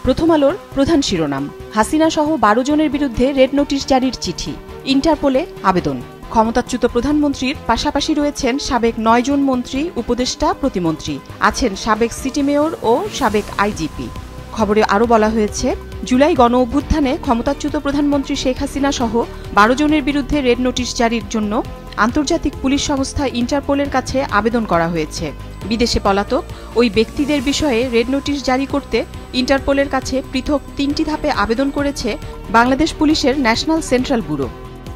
প্রথম আলোর প্রধান শিরোনাম, হাসিনা সহ 12 জনের বিরুদ্ধে রেড নোটিশ জারির চিঠি, ইন্টারপোলে আবেদন। ক্ষমতাচ্যুত প্রধানমন্ত্রীর পাশাপাশি রয়েছেন সাবেক 9 জন মন্ত্রী, উপদেষ্টা, প্রতিমন্ত্রী, আছেন সাবেক সিটি মেয়র ও সাবেক আইজিপি। খবরে আরও বলা হয়েছে, জুলাই গণ অভ্যুত্থানে ক্ষমতাচ্যুত প্রধানমন্ত্রী শেখ হাসিনা সহ 12 জনের বিরুদ্ধে রেড নোটিশ জারির জন্য আন্তর্জাতিক পুলিশ সংস্থা ইন্টারপোলের কাছে আবেদন করা হয়েছে। বিদেশে পলাতক ওই ব্যক্তিদের বিষয়ে রেড নোটিশ জারি করতে ইন্টারপোলের কাছে পৃথক 3টি ধাপে আবেদন করেছে বাংলাদেশ পুলিশের ন্যাশনাল সেন্ট্রাল ব্যুরো।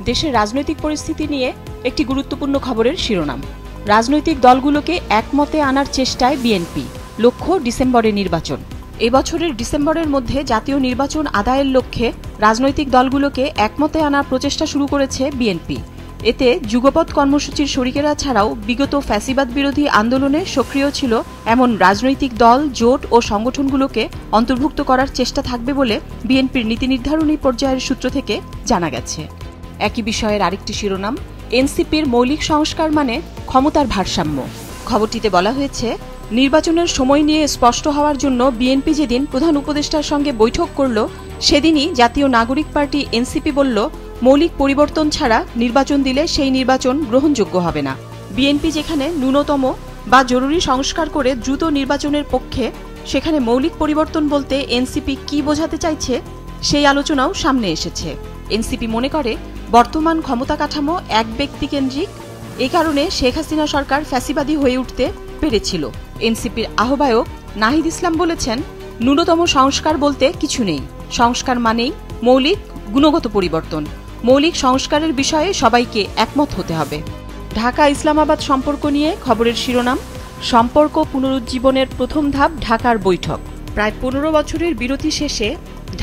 দেশের রাজনৈতিক পরিস্থিতি নিয়ে একটি গুরুত্বপূর্ণ খবরের শিরোনাম, রাজনৈতিক দলগুলোকে একমতে আনার চেষ্টায় বিএনপি, লক্ষ্য ডিসেম্বরে নির্বাচন। এবছরের ডিসেম্বরের মধ্যে জাতীয় নির্বাচন আদায়ের লক্ষ্যে রাজনৈতিক দলগুলোকে একমতে আনার প্রচেষ্টা শুরু করেছে বিএনপি। এতে যুগপৎ কর্মসূচির শরিকেরা ছাড়াও বিগত ফ্যাসিবাদ বিরোধী আন্দোলনে সক্রিয় ছিল এমন রাজনৈতিক দল, জোট ও সংগঠনগুলোকে অন্তর্ভুক্ত করার চেষ্টা থাকবে বলে বিএনপির নীতি নির্ধারণী পর্যায়ের সূত্র থেকে জানা গেছে। একই বিষয়ের আরেকটি শিরোনাম, এনসিপির মৌলিক সংস্কার মানে ক্ষমতার ভারসাম্য। খবরটিতে বলা হয়েছে, নির্বাচনের সময় নিয়ে স্পষ্ট হওয়ার জন্য বিএনপি যেদিন প্রধান উপদেষ্টার সঙ্গে বৈঠক করল, সেদিনই জাতীয় নাগরিক পার্টি এনসিপি বলল, মৌলিক পরিবর্তন ছাড়া নির্বাচন দিলে সেই নির্বাচন গ্রহণযোগ্য হবে না। বিএনপি যেখানে ন্যূনতম বা জরুরি সংস্কার করে দ্রুত নির্বাচনের পক্ষে, সেখানে মৌলিক পরিবর্তন বলতে এনসিপি কি বোঝাতে চাইছে সেই আলোচনাও সামনে এসেছে। এনসিপি মনে করে বর্তমান ক্ষমতা কাঠামো এক ব্যক্তিকেন্দ্রিক, এ কারণে শেখ হাসিনা সরকার ফ্যাসিবাদী হয়ে উঠতে পেরেছিল। এনসিপির আহ্বায়ক নাহিদ ইসলাম বলেছেন, ন্যূনতম সংস্কার বলতে কিছু নেই, সংস্কার মানেই মৌলিক গুণগত পরিবর্তন। মৌলিক সংস্কারের বিষয়ে সবাইকে একমত হতে হবে। ঢাকা ইসলামাবাদ সম্পর্ক নিয়ে খবরের শিরোনাম, সম্পর্ক পুনরুজ্জীবনের প্রথম ধাপ ঢাকার বৈঠক। প্রায় 15 বছরের বিরতি শেষে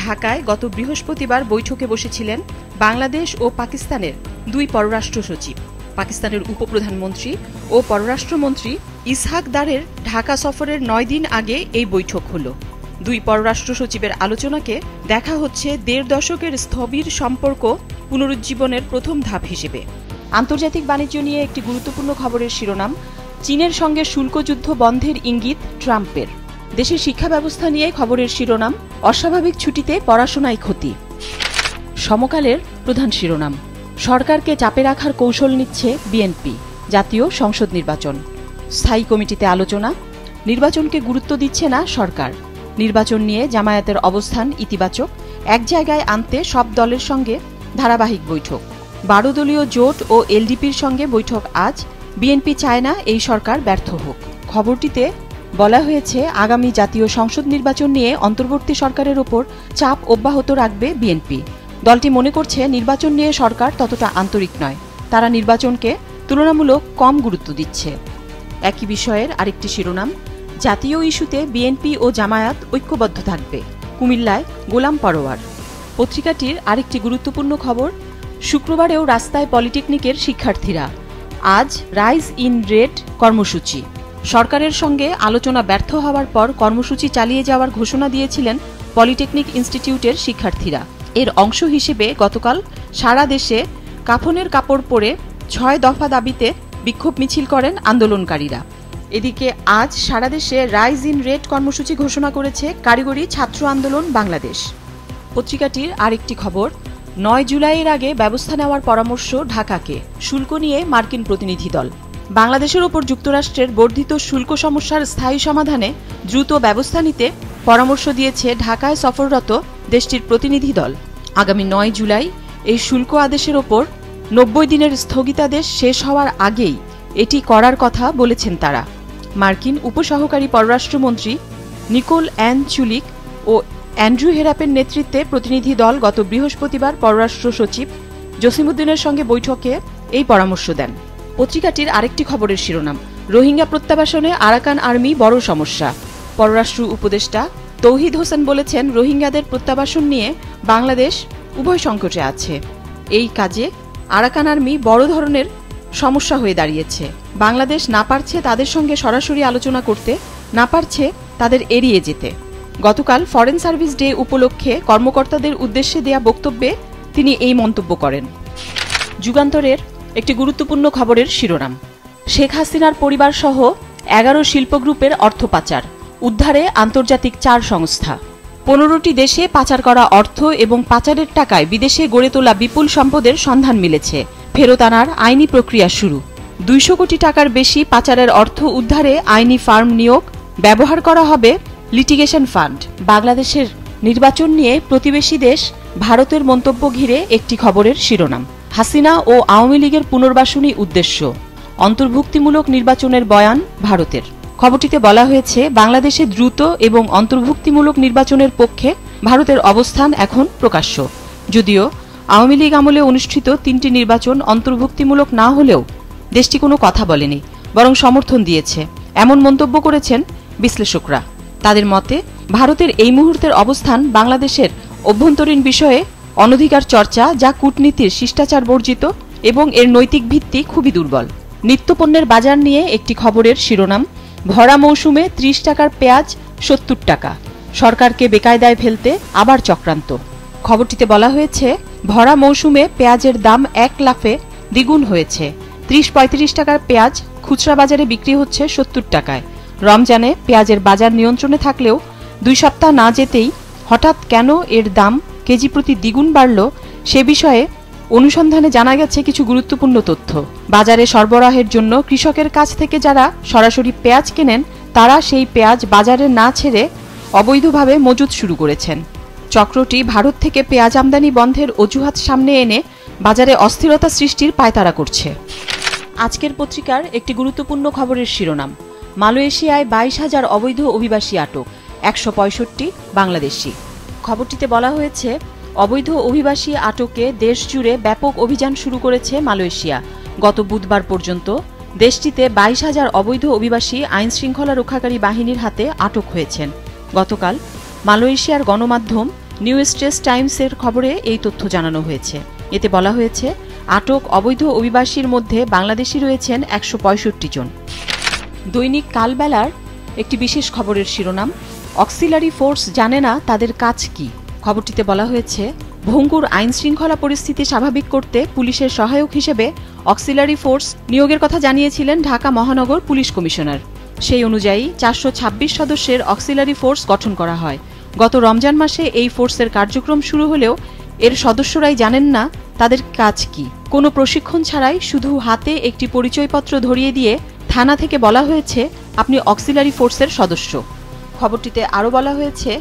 ঢাকায় গত বৃহস্পতিবার বৈঠকে বসেছিলেন বাংলাদেশ ও পাকিস্তানের 2 পররাষ্ট্র সচিব। পাকিস্তানের উপপ্রধানমন্ত্রী ও পররাষ্ট্রমন্ত্রী ইসহাক দারের ঢাকা সফরের 9 দিন আগে এই বৈঠক হল। 2 পররাষ্ট্র সচিবের আলোচনাকে দেখা হচ্ছে 1.5 দশকের স্থবির সম্পর্ক পুনরুজ্জীবনের প্রথম ধাপ হিসেবে। আন্তর্জাতিক বাণিজ্য নিয়ে একটি গুরুত্বপূর্ণ খবরের শিরোনাম, চীনের সঙ্গে শুল্ক যুদ্ধ বন্ধের ইঙ্গিত ট্রাম্পের। দেশের শিক্ষা ব্যবস্থা নিয়ে খবরের শিরোনাম, অস্বাভাবিক ছুটিতে পড়াশোনায় ক্ষতি। সমকালের প্রধান শিরোনাম, সরকারকে চাপে রাখার কৌশল নিচ্ছে বিএনপি, জাতীয় সংসদ নির্বাচন। স্থায়ী কমিটিতে আলোচনা, নির্বাচনকে গুরুত্ব দিচ্ছে না সরকার। নির্বাচন নিয়ে জামায়াতের অবস্থান ইতিবাচক, এক জায়গায় আনতে সব দলের সঙ্গে ধারাবাহিক বৈঠক। 12 দলীয় জোট ও এলডিপির সঙ্গে বৈঠক আজ। বিএনপি চায় না এই সরকার ব্যর্থ হোক। খবরটিতে বলা হয়েছে, আগামী জাতীয় সংসদ নির্বাচন নিয়ে অন্তর্বর্তী সরকারের ওপর চাপ অব্যাহত রাখবে বিএনপি। দলটি মনে করছে নির্বাচন নিয়ে সরকার ততটা আন্তরিক নয়, তারা নির্বাচনকে তুলনামূলক কম গুরুত্ব দিচ্ছে। একই বিষয়ের আরেকটি শিরোনাম, জাতীয় ইস্যুতে বিএনপি ও জামায়াত ঐক্যবদ্ধ থাকবে, কুমিল্লায় গোলাম পরোয়ার। পত্রিকাটির আরেকটি গুরুত্বপূর্ণ খবর, শুক্রবারেও রাস্তায় পলিটেকনিকের শিক্ষার্থীরা, আজ রাইজ ইন রেড কর্মসূচি। সরকারের সঙ্গে আলোচনা ব্যর্থ হওয়ার পর কর্মসূচি চালিয়ে যাওয়ার ঘোষণা দিয়েছিলেন পলিটেকনিক ইনস্টিটিউটের শিক্ষার্থীরা। এর অংশ হিসেবে গতকাল সারা দেশে কাফনের কাপড় পরে 6 দফা দাবিতে বিক্ষোভ মিছিল করেন আন্দোলনকারীরা। এদিকে আজ সারা দেশে রাইজ ইন রেড কর্মসূচি ঘোষণা করেছে কারিগরি ছাত্র আন্দোলন বাংলাদেশ। পত্রিকাটির আরেকটি খবর, 9 জুলাইয়ের আগে ব্যবস্থা নেওয়ার পরামর্শ ঢাকাকে, শুল্ক নিয়ে মার্কিন প্রতিনিধি দল। বাংলাদেশের ওপর যুক্তরাষ্ট্রের বর্ধিত শুল্ক সমস্যার স্থায়ী সমাধানে দ্রুত ব্যবস্থা নিতে পরামর্শ দিয়েছে ঢাকায় সফররত দেশটির প্রতিনিধি দল। আগামী 9 জুলাই এই শুল্ক আদেশের ওপর 90 দিনের স্থগিতাদেশ শেষ হওয়ার আগেই এটি করার কথা বলেছেন তারা। মার্কিন উপসহকারী পররাষ্ট্রমন্ত্রী নিকোল অ্যান চুলিক ও অ্যান্ড্রু হেরাপের নেতৃত্বে প্রতিনিধি দল গত বৃহস্পতিবার পররাষ্ট্র সচিব জসিমউদ্দিনের সঙ্গে বৈঠকে এই পরামর্শ দেন। পত্রিকাটির আরেকটি খবরের শিরোনাম, রোহিঙ্গা প্রত্যাবাসনে আরাকান আর্মি বড় সমস্যা। পররাষ্ট্র উপদেষ্টা তৌহিদ হোসেন বলেছেন, রোহিঙ্গাদের প্রত্যাবাসন নিয়ে বাংলাদেশ উভয় সংকটে আছে। এই কাজে আরাকান আর্মি বড় ধরনের সমস্যা হয়ে দাঁড়িয়েছে। বাংলাদেশ না পারছে তাদের সঙ্গে সরাসরি আলোচনা করতে, না পারছে তাদের এড়িয়ে যেতে। গতকাল ফরেন সার্ভিস ডে উপলক্ষে কর্মকর্তাদের উদ্দেশ্যে দেয়া বক্তব্যে তিনি এই মন্তব্য করেন। যুগান্তরের একটি গুরুত্বপূর্ণ খবরের শিরোনাম, শেখ হাসিনার পরিবার সহ 11 শিল্প গ্রুপের অর্থ পাচার, উদ্ধারে আন্তর্জাতিক 4 সংস্থা। 15টি দেশে পাচার করা অর্থ এবং পাচারের টাকায় বিদেশে গড়ে তোলা বিপুল সম্পদের সন্ধান মিলেছে। ফেরত আনার আইনি প্রক্রিয়া শুরু। 200 কোটি টাকার বেশি পাচারের অর্থ উদ্ধারে আইনি ফার্ম নিয়োগ, ব্যবহার করা হবে লিটিগেশন ফান্ড। বাংলাদেশের নির্বাচন নিয়ে প্রতিবেশী দেশ ভারতের মন্তব্য ঘিরে একটি খবরের শিরোনাম। হাসিনা ও আওয়ামী লীগের পুনর্বাসনী উদ্দেশ্য, অন্তর্ভুক্তিমূলক নির্বাচনের বয়ান ভারতের। খবরটিতে বলা হয়েছে, বাংলাদেশে দ্রুত এবং অন্তর্ভুক্তিমূলক নির্বাচনের পক্ষে ভারতের অবস্থান এখন প্রকাশ্য। যদিও আওয়ামী লীগ আমলে অনুষ্ঠিত 3টি নির্বাচন অন্তর্ভুক্তিমূলক না হলেও দেশটি কোনো কথা বলেনি, বরং সমর্থন দিয়েছে, এমন মন্তব্য করেছেন বিশ্লেষকরা। তাদের মতে, ভারতের এই মুহূর্তের অবস্থান বাংলাদেশের অভ্যন্তরীণ বিষয়ে অনধিকার চর্চা, যা কূটনীতির শিষ্টাচার বর্জিত এবং এর নৈতিক ভিত্তি খুবই দুর্বল। নিত্যপণ্যের বাজার নিয়ে একটি খবরের শিরোনাম, ভরা মৌসুমে 30 টাকার পেঁয়াজ 70 টাকা, সরকারকে বেকায়দায় ফেলতে আবার চক্রান্ত। খবরটিতে বলা হয়েছে, ভরা মৌসুমে পেঁয়াজের দাম 1 লাফে দ্বিগুণ হয়েছে। 30-35 টাকার পেঁয়াজ খুচরা বাজারে বিক্রি হচ্ছে 70 টাকায়। রমজানে পেঁয়াজের বাজার নিয়ন্ত্রণে থাকলেও 2 সপ্তাহ না যেতেই হঠাৎ কেন এর দাম কেজি প্রতি দ্বিগুণ বাড়ল, সে বিষয়ে অনুসন্ধানে জানা গেছে কিছু গুরুত্বপূর্ণ তথ্য। বাজারে সরবরাহের জন্য কৃষকের কাছ থেকে যারা সরাসরি পেঁয়াজ কেনেন, তারা সেই পেঁয়াজ বাজারে না ছেড়ে অবৈধভাবে মজুত শুরু করেছেন। চক্রটি ভারত থেকে পেঁয়াজ আমদানি বন্ধের অজুহাত সামনে এনে বাজারে অস্থিরতা সৃষ্টির পায়তারা করছে। আজকের পত্রিকার একটি গুরুত্বপূর্ণ খবরের শিরোনাম, মালয়েশিয়ায় 22,000 অবৈধ অভিবাসী আটক, 165 বাংলাদেশি। খবরটিতে বলা হয়েছে, অবৈধ অভিবাসী আটকে দেশ জুড়ে ব্যাপক অভিযান শুরু করেছে মালয়েশিয়া। গত বুধবার পর্যন্ত দেশটিতে 22,000 অবৈধ অভিবাসী আইন শৃঙ্খলা রক্ষাকারী বাহিনীর হাতে আটক হয়েছেন। গতকাল মালয়েশিয়ার গণমাধ্যম নিউ স্ট্রেস টাইমসের খবরে এই তথ্য জানানো হয়েছে। এতে বলা হয়েছে, আটক অবৈধ অভিবাসীর মধ্যে বাংলাদেশি রয়েছেন 165 জন। দৈনিক কালবেলার একটি বিশেষ খবরের শিরোনাম, অক্সিলারি ফোর্স জানে না তাদের কাজ কি। খবরটিতে বলা হয়েছে, ভঙ্গুর আইন শৃঙ্খলা পরিস্থিতি স্বাভাবিক করতে পুলিশের সহায়ক হিসেবে অক্সিলারি ফোর্স নিয়োগের কথা জানিয়েছিলেন ঢাকা মহানগর পুলিশ কমিশনার। সেই অনুযায়ী 426 সদস্যের অক্সিলারি ফোর্স গঠন করা হয়। গত রমজান মাসে এই ফোর্সের কার্যক্রম শুরু হলেও এর সদস্যরাই জানেন না তাদের কাজ কি। কোনো প্রশিক্ষণ ছাড়াই শুধু হাতে একটি পরিচয়পত্র ধরিয়ে দিয়ে থানা থেকে বলা হয়েছে, আপনি অক্সিলারি ফোর্সের সদস্য। খবরটিতে আরও বলা হয়েছে,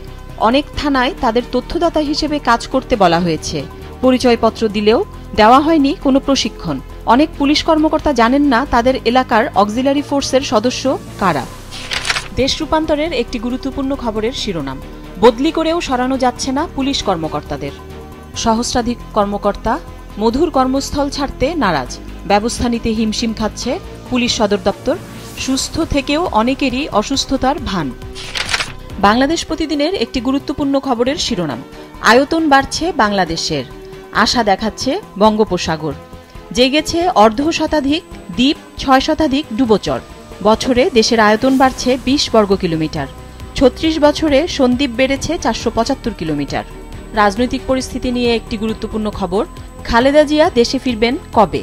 অনেক থানায় তাদের তথ্যদাতা হিসেবে কাজ করতে বলা হয়েছে। পরিচয়পত্র দিলেও দেওয়া হয়নি কোনো প্রশিক্ষণ। অনেক পুলিশ কর্মকর্তা জানেন না তাদের এলাকার অক্সিলারি ফোর্সের সদস্য কারা। দেশ রূপান্তরের একটি গুরুত্বপূর্ণ খবরের শিরোনাম, বদলি করেও সরানো যাচ্ছে না পুলিশ কর্মকর্তাদের। সহস্রাধিক কর্মকর্তা মধুর কর্মস্থল ছাড়তে নারাজ, ব্যবস্থা নিতে হিমশিম খাচ্ছে পুলিশ সদর দপ্তর। সুস্থ থেকেও অনেকেরই অসুস্থতার ভান। বাংলাদেশ প্রতিদিনের একটি গুরুত্বপূর্ণ খবরের শিরোনাম, আয়তন বাড়ছে বাংলাদেশের, আশা দেখাচ্ছে বঙ্গোপসাগর। জেগেছে 1/2 শতাধিক দ্বীপ, 6 শতাধিক ডুবোচর। বছরে দেশের আয়তন বাড়ছে 20 বর্গ কিলোমিটার। 36 বছরে সন্দ্বীপ বেড়েছে 475 কিলোমিটার। রাজনৈতিক পরিস্থিতি নিয়ে একটি গুরুত্বপূর্ণ খবর, খালেদা জিয়া দেশে ফিরবেন কবে?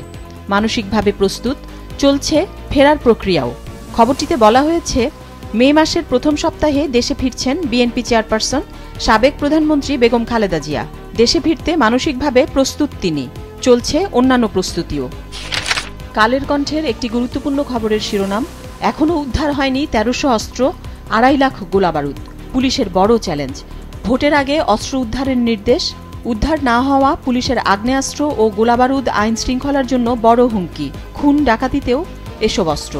মানসিকভাবে প্রস্তুত, চলছে ফেরার প্রক্রিয়াও। খবরটিতে বলা হয়েছে, মে মাসের প্রথম সপ্তাহে দেশে ফিরছেন বিএনপি চেয়ারপারসন সাবেক প্রধানমন্ত্রী বেগম খালেদা জিয়া। দেশে ফিরতে মানসিকভাবে প্রস্তুত তিনি, চলছে অন্যান্য প্রস্তুতিও। কালের কণ্ঠের একটি গুরুত্বপূর্ণ খবরের শিরোনাম, এখনও উদ্ধার হয়নি 1300 অস্ত্র, 2.5 লাখ গোলাবারুদ, পুলিশের বড় চ্যালেঞ্জ। ভোটের আগে অস্ত্র উদ্ধারের নির্দেশ, উদ্ধার না হওয়া পুলিশের আগ্নেয়াস্ত্র ও গোলাবারুদ আইন শৃঙ্খলার জন্য বড় হুমকি। খুন ডাকাতিতেও এসব অস্ত্র।